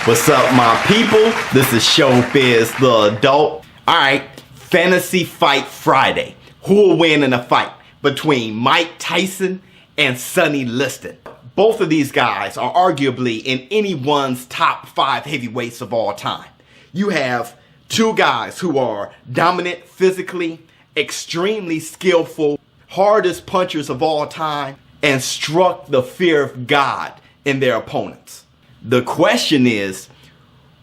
What's up, my people? This is Showbiz the Adult. Alright, Fantasy Fight Friday. Who will win in a fight between Mike Tyson and Sonny Liston? Both of these guys are arguably in anyone's top 5 heavyweights of all time. You have two guys who are dominant physically, extremely skillful, hardest punchers of all time, and struck the fear of God in their opponents. The question is,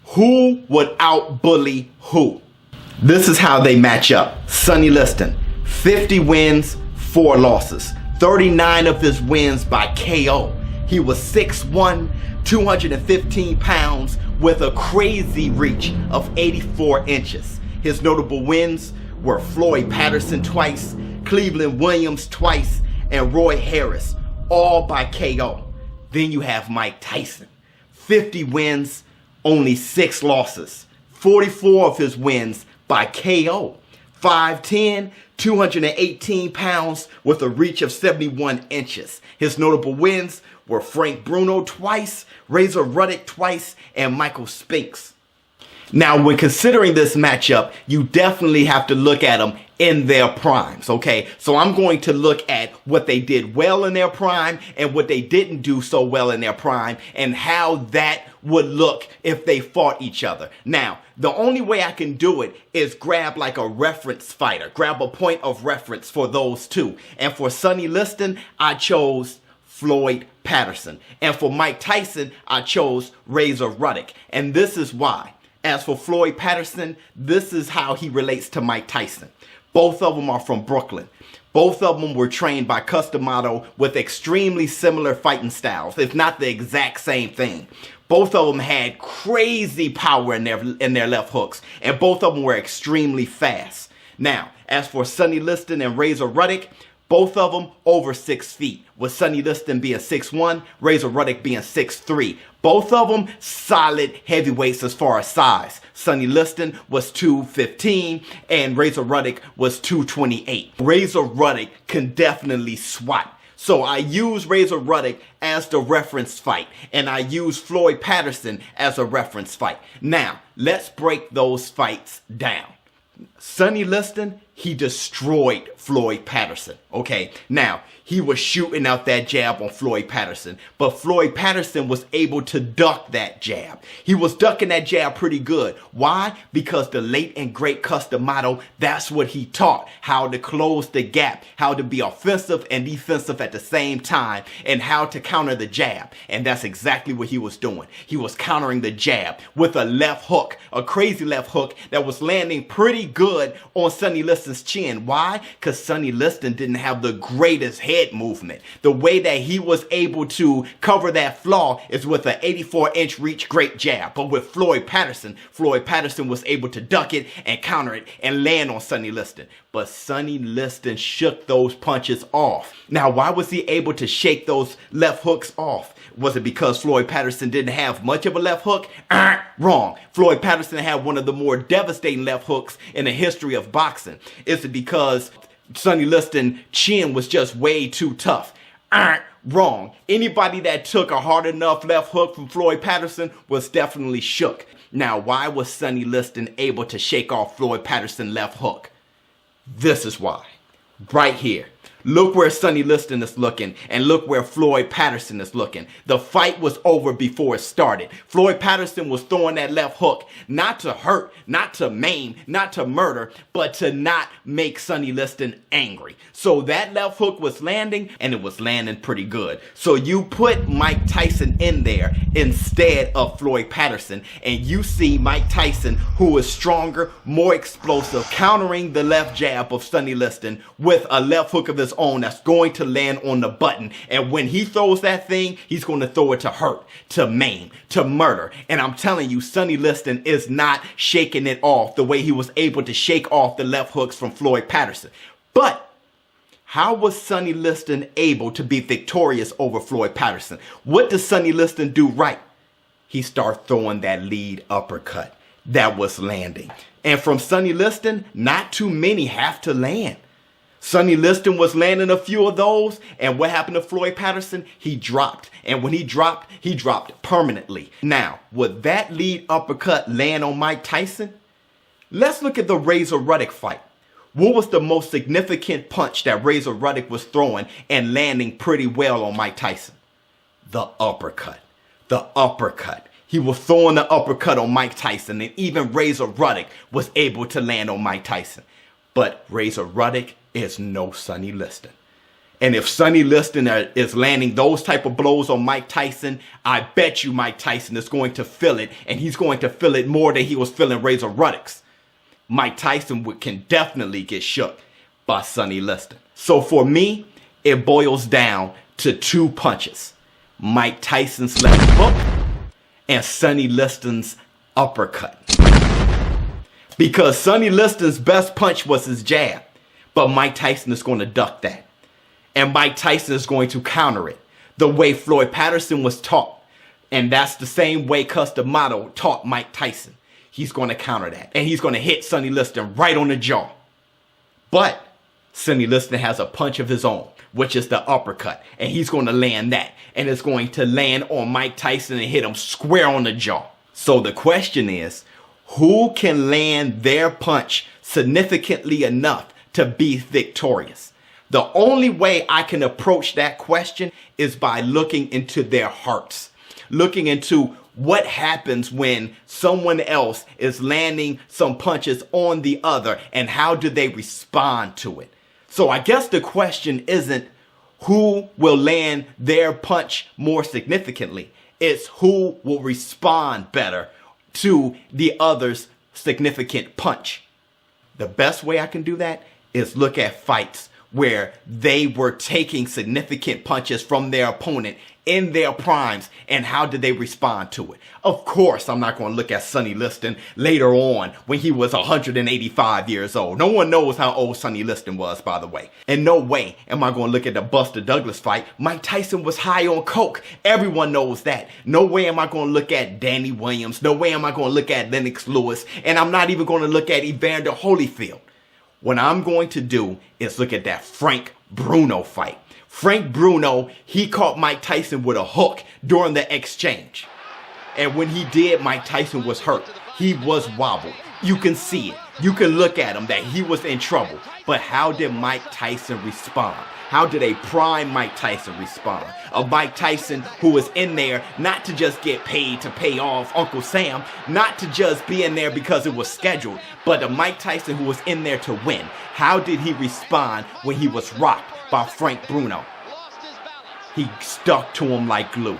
who would out-bully who? This is how they match up. Sonny Liston, 50 wins, 4 losses. 39 of his wins by KO. He was 6'1", 215 pounds with a crazy reach of 84 inches. His notable wins were Floyd Patterson twice, Cleveland Williams twice, and Roy Harris, all by KO. Then you have Mike Tyson. 50 wins, only 6 losses. 44 of his wins by KO. 5'10", 218 pounds with a reach of 71 inches. His notable wins were Frank Bruno twice, Razor Ruddock twice, and Michael Spinks. Now, when considering this matchup, you definitely have to look at them in their primes, okay? So I'm going to look at what they did well in their prime and what they didn't do so well in their prime and how that would look if they fought each other. Now, the only way I can do it is grab like a reference fighter, grab a point of reference for those two. And for Sonny Liston, I chose Floyd Patterson. And for Mike Tyson, I chose Razor Ruddock. And this is why. As for Floyd Patterson, this is how he relates to Mike Tyson. Both of them are from Brooklyn. Both of them were trained by Cus D'Amato with extremely similar fighting styles, if not the exact same thing. Both of them had crazy power in their left hooks, and both of them were extremely fast. Now, as for Sonny Liston and Razor Ruddock, both of them over 6 feet, with Sonny Liston being 6'1", Razor Ruddock being 6'3". Both of them solid heavyweights as far as size. Sonny Liston was 215 and Razor Ruddock was 228. Razor Ruddock can definitely swat. So I use Razor Ruddock as the reference fight, and I use Floyd Patterson as a reference fight. Now, let's break those fights down. Sonny Liston, he destroyed Floyd Patterson, okay? Now, he was shooting out that jab on Floyd Patterson, but Floyd Patterson was able to duck that jab. He was ducking that jab pretty good. Why? Because the late and great Cus D'Amato, that's what he taught. How to close the gap, how to be offensive and defensive at the same time, and how to counter the jab. And that's exactly what he was doing. He was countering the jab with a left hook, a crazy left hook that was landing pretty good on Sonny Liston's chin. Why? Because Sonny Liston didn't have the greatest head movement. The way that he was able to cover that flaw is with an 84-inch reach great jab. But with Floyd Patterson was able to duck it and counter it and land on Sonny Liston. But Sonny Liston shook those punches off. Now, why was he able to shake those left hooks off? Was it because Floyd Patterson didn't have much of a left hook? Wrong. Floyd Patterson had one of the more devastating left hooks in the history of boxing. Is it because Sonny Liston's chin was just way too tough? Wrong. Anybody that took a hard enough left hook from Floyd Patterson was definitely shook. Now, why was Sonny Liston able to shake off Floyd Patterson's left hook? This is why. Right here. Look where Sonny Liston is looking, and look where Floyd Patterson is looking. The fight was over before it started. Floyd Patterson was throwing that left hook, not to hurt, not to maim, not to murder, but to not make Sonny Liston angry. So that left hook was landing, and it was landing pretty good. So you put Mike Tyson in there instead of Floyd Patterson, and you see Mike Tyson, who is stronger, more explosive, countering the left jab of Sonny Liston with a left hook of his own that's going to land on the button. And when he throws that thing, he's going to throw it to hurt, to maim, to murder. And I'm telling you, Sonny Liston is not shaking it off the way he was able to shake off the left hooks from Floyd Patterson. But how was Sonny Liston able to be victorious over Floyd Patterson? What does Sonny Liston do right? He started throwing that lead uppercut that was landing. And from Sonny Liston, not too many have to land. Sonny Liston was landing a few of those, and what happened to Floyd Patterson? He dropped, and when he dropped permanently. Now, would that lead uppercut land on Mike Tyson? Let's look at the Razor Ruddock fight. What was the most significant punch that Razor Ruddock was throwing and landing pretty well on Mike Tyson? The uppercut. The uppercut. He was throwing the uppercut on Mike Tyson, and even Razor Ruddock was able to land on Mike Tyson. But Razor Ruddock is no Sonny Liston. And if Sonny Liston is landing those type of blows on Mike Tyson, I bet you Mike Tyson is going to feel it, and he's going to feel it more than he was feeling Razor Ruddock's. Mike Tyson can definitely get shook by Sonny Liston. So for me, it boils down to two punches. Mike Tyson's left hook and Sonny Liston's uppercut. Because Sonny Liston's best punch was his jab, but Mike Tyson is going to duck that. And Mike Tyson is going to counter it the way Floyd Patterson was taught. And that's the same way Cus D'Amato taught Mike Tyson. He's going to counter that. And he's going to hit Sonny Liston right on the jaw. But Sonny Liston has a punch of his own, which is the uppercut. And he's going to land that. And it's going to land on Mike Tyson and hit him square on the jaw. So the question is, who can land their punch significantly enough to be victorious? The only way I can approach that question is by looking into their hearts. Looking into what happens when someone else is landing some punches on the other, and how do they respond to it? So I guess the question isn't who will land their punch more significantly. It's who will respond better to the other's significant punch. The best way I can do that is look at fights where they were taking significant punches from their opponent in their primes, and how did they respond to it? Of course, I'm not going to look at Sonny Liston later on when he was 185 years old. No one knows how old Sonny Liston was, by the way. And no way am I going to look at the Buster Douglas fight. Mike Tyson was high on coke. Everyone knows that. No way am I going to look at Danny Williams. No way am I going to look at Lennox Lewis. And I'm not even going to look at Evander Holyfield. What I'm going to do is look at that Frank Bruno fight. Frank Bruno, he caught Mike Tyson with a hook during the exchange. And when he did, Mike Tyson was hurt. He was wobbled. You can see it. You can look at him that he was in trouble. But how did Mike Tyson respond? How did a prime Mike Tyson respond? A Mike Tyson who was in there not to just get paid to pay off Uncle Sam, not to just be in there because it was scheduled, but a Mike Tyson who was in there to win. How did he respond when he was rocked by Frank Bruno? He stuck to him like glue.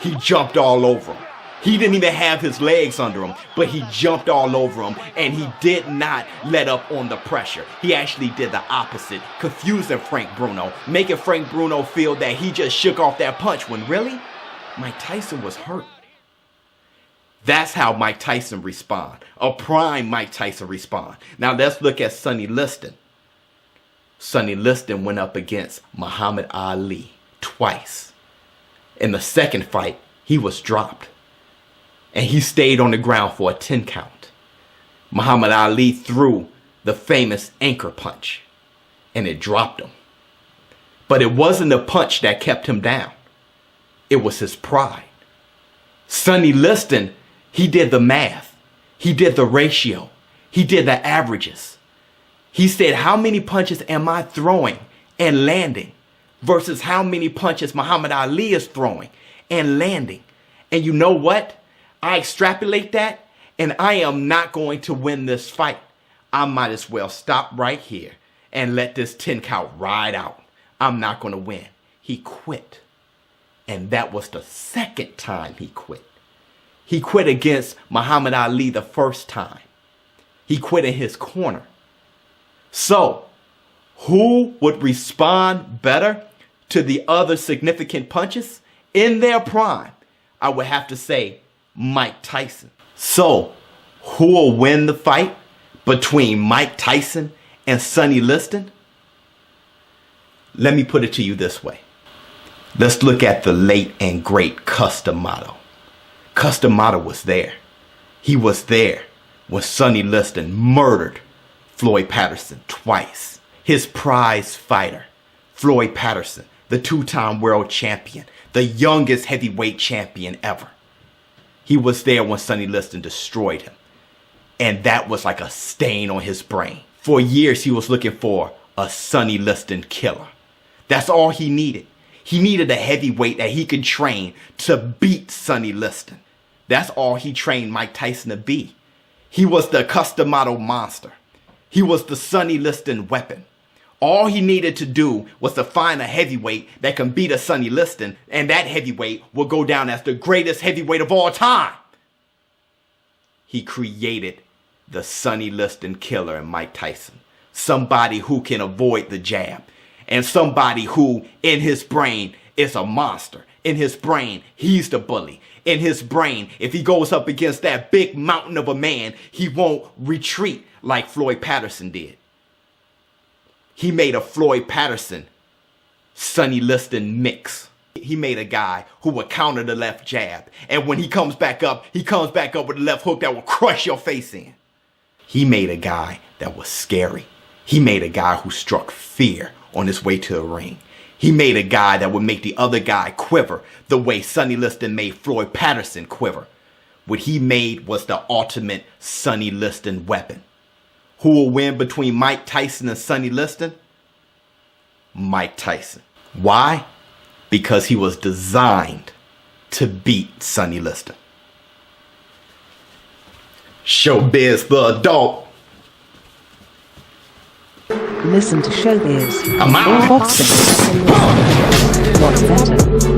He jumped all over him. He didn't even have his legs under him, but he jumped all over him, and he did not let up on the pressure. He actually did the opposite, confusing Frank Bruno, making Frank Bruno feel that he just shook off that punch when really, Mike Tyson was hurt. That's how Mike Tyson respond. A prime Mike Tyson respond. Now let's look at Sonny Liston. Sonny Liston went up against Muhammad Ali twice. In the second fight, he was dropped. And he stayed on the ground for a 10 count. Muhammad Ali threw the famous anchor punch, and it dropped him. But it wasn't the punch that kept him down. It was his pride. Sonny Liston, he did the math. He did the ratio. He did the averages. He said, how many punches am I throwing and landing versus how many punches Muhammad Ali is throwing and landing? And you know what? I extrapolate that, and I am not going to win this fight. I might as well stop right here and let this 10 count ride out. I'm not going to win. He quit. And that was the second time he quit. He quit against Muhammad Ali the first time. He quit in his corner. So, who would respond better to the other significant punches in their prime? I would have to say Mike Tyson. So, who will win the fight between Mike Tyson and Sonny Liston? Let me put it to you this way. Let's look at the late and great Cus D'Amato. Cus D'Amato was there. He was there when Sonny Liston murdered Floyd Patterson twice. his prize fighter, Floyd Patterson, the two-time world champion, the youngest heavyweight champion ever. He was there when Sonny Liston destroyed him. And that was like a stain on his brain. For years, he was looking for a Sonny Liston killer. That's all he needed. He needed a heavyweight that he could train to beat Sonny Liston. That's all he trained Mike Tyson to be. He was the custom model monster. He was the Sonny Liston weapon. All he needed to do was to find a heavyweight that can beat a Sonny Liston, and that heavyweight will go down as the greatest heavyweight of all time. He created the Sonny Liston killer in Mike Tyson. Somebody who can avoid the jab, and somebody who, in his brain, is a monster. In his brain, he's the bully. In his brain, if he goes up against that big mountain of a man, he won't retreat like Floyd Patterson did. He made a Floyd Patterson, Sonny Liston mix. He made a guy who would counter the left jab. And when he comes back up with a left hook that will crush your face in. He made a guy that was scary. He made a guy who struck fear on his way to the ring. He made a guy that would make the other guy quiver the way Sonny Liston made Floyd Patterson quiver. What he made was the ultimate Sonny Liston weapon. Who will win between Mike Tyson and Sonny Liston? Mike Tyson. Why? Because he was designed to beat Sonny Liston. Showbiz the adult. Listen to Showbiz. I'm out. Or boxing. What's better?